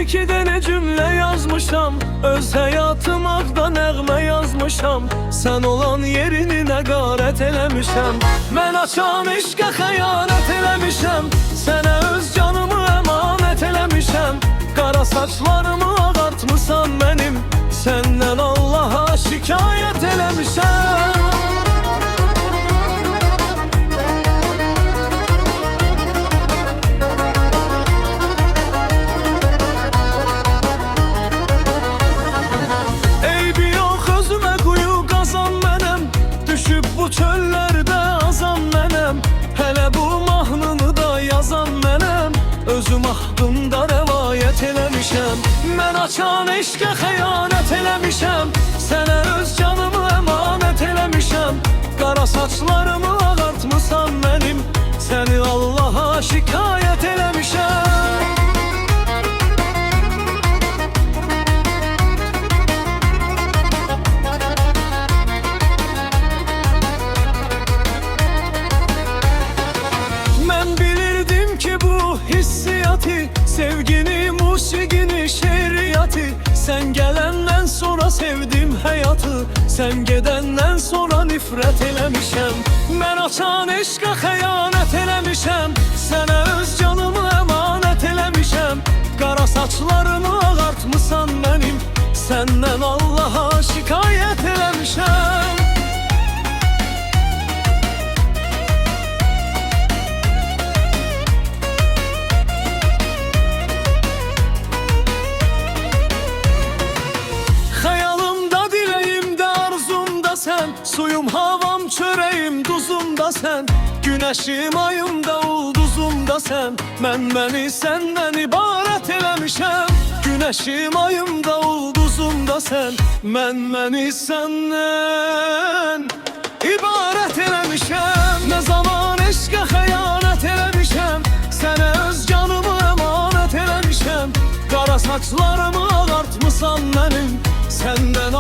iki dene cümle yazmışam, öz hayatımaqda nəğmə yazmışam. Sən olan yerini nəqarət eləmişəm, mən açan eşqə xəyanət eləmişəm. Sənə öz canımı əmanət eləmişəm, qara saçlarımı ağartmısan mənim, səndən Allaha şikayət eləmişəm. Bu çöllərdə azam mənəm, hələ bu mahnını da yazan mənəm. Özüm haqqında rəvayət eləmişəm, mən açan eşqə xəyanət eləmişəm. Sənə öz canımı əmanət eləmişəm, qara saçlarımı ağartmısan mənim, səni Allaha şikayət eləmişəm. Sevgini, musiqini, şeiriyyatı, sən gələndən sonra sevdim həyatı, sən gedəndən sonra nifrət eləmişəm. Mən açan eşqə xəyanət eləmişəm, sənə öz canımı əmanət eləmişəm. Qara saçlarımı ağartmısan mənim, səndən Allaha şikayət eləmişəm. Suyum, havam, çörəyim, duzum da sən, günəşim, ayım da, ulduzum da sən. Mən məni səndən ibarət eləmişəm, günəşim, ayım da, ulduzum da sən. Mən məni səndən ibarət eləmişəm. Nə zaman eşqə xəyanət eləmişəm, sənə öz canımı əmanət eləmişəm. Qara saçlarımı ağartmısan mənim, səndən